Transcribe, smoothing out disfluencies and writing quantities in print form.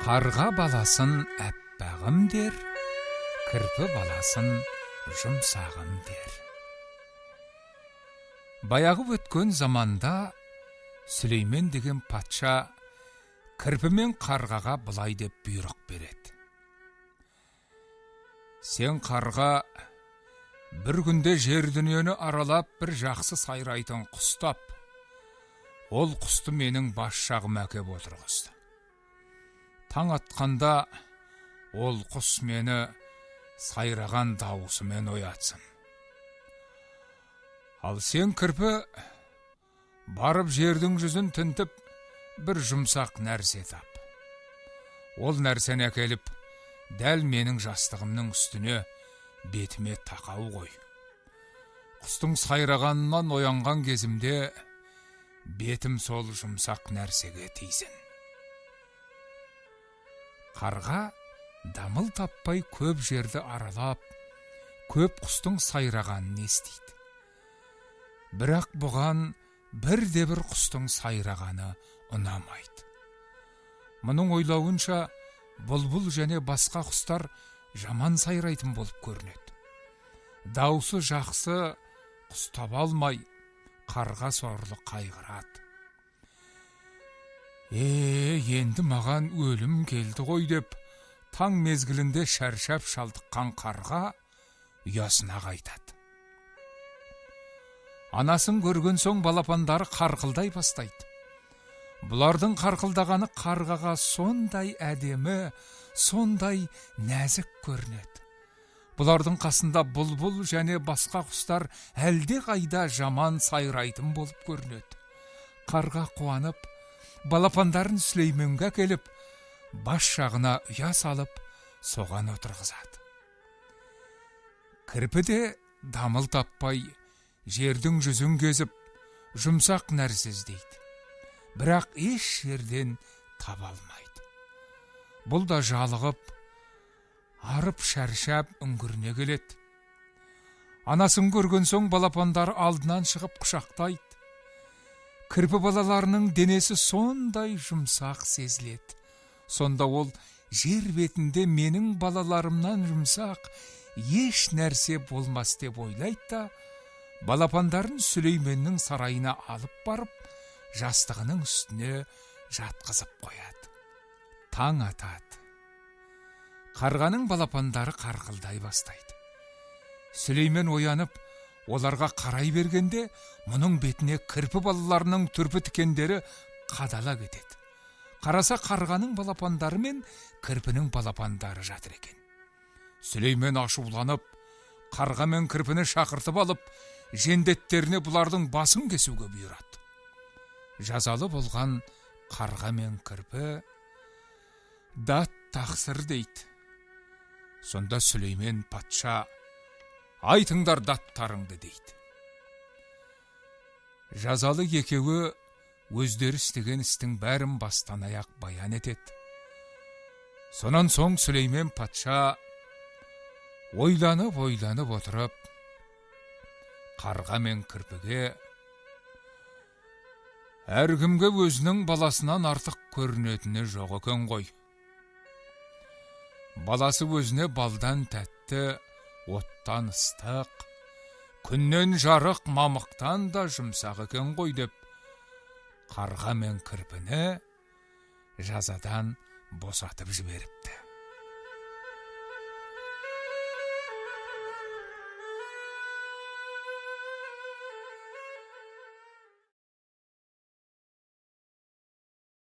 Қарға баласын әппағым дер, кірпі баласын жұмсағым дер. Баяғы өткен заманда Сүлеймен деген патша кірпі мен қарғаға былай деп бұйрық береді. Сен қарға бір күнде жер дүниені аралап бір жақсы сайрайтын құстап, ол құсты менің бас жағыма әкеп отырғызды. Таң атқанда ол құс мені сайраған дауысымен оятсын. Ал сен кірпі барып жердің жүзін тінтіп бір жұмсақ нәрсе тап. Ол нәрсені әкеліп дәл менің жастығымның үстіне бетіме тақау қой. Құстың сайрағанынан оянған кезімде бетім сол жұмсақ нәрсеге тисін. Қарға дамыл таппай көп жерді аралап, көп құстың сайрағанын естиді. Бірақ бұған бірде-бір құстың сайрағаны ұнамайды. Мұның ойлауынша бұлбұл және басқа құстар жаман сайрайтын болып көрінеді. Даусы жақсы құс таба алмай, қарға сорлы қайғырады. Енді маған өлім келді ғой деп, таң мезгілінде шаршап шалдыққан қарға ұясына қайтады. Анасын көрген соң балапандары қарқылдай бастайды. Бұлардың қарқылдағаны қарғаға сондай әдемі, сондай нәзік көрінеді. Бұлардың қасында бұлбұл және басқа құстар әлде қайда жаман сайрайтын болып көрінеді. Қарға қуанып, балапандарын Сүлейменге әкеліп, бас жағына ұя салып, соған отырғызады. Кірпі де дамыл таппай, жердің жүзін кезіп, жұмсақ нәрсе іздейді. Бірақ еш жерден таба алмайды. Бұл да жалығып, арып шаршап үңгіріне келеді. Анасын көрген соң балапандары алдынан шығып құшақтайды. Кірпі балаларының денесі сондай жұмсақ сезіледі. Сонда ол жер бетінде менің балаларымнан жұмсақ еш нәрсе болмас деп ойлайды да, балапандарын Сүлейменнің сарайына алып барып, жастығының үстіне жатқызып қояды. Таң атады. Қарғаның балапандары қарқылдай бастайды. Сүлеймен оянып, оларға қарай бергенде, мұның бетіне кірпі балаларының түрпі тікендері қадала кетеді. Қараса қарғаның балапандары мен кірпінің балапандары жатыр екен. Сүлеймен ашуланып, қарға мен кірпіні шақыртып алып, жендеттеріне бұлардың басын кесуге бұйырады. Жазалы болған қарға мен кірпі дат тақсыр дейді. Сонда Сүлеймен патша, айтыңдар даттарыңды дейді. Жазалы екеуі өздері істеген істің бәрін бастан аяқ баян етеді. Сонан соң Сүлеймен патша ойланып отырып, қарға мен кірпіге, әркімге өзінің баласынан артық көрінетіні жоқ екен ғой. Баласы өзіне балдан тәтті, оттан ыстық, күннен жарық, мамықтан да жұмсақ екен ғой деп, қарға мен кірпіні жазадан босатып жіберіпті.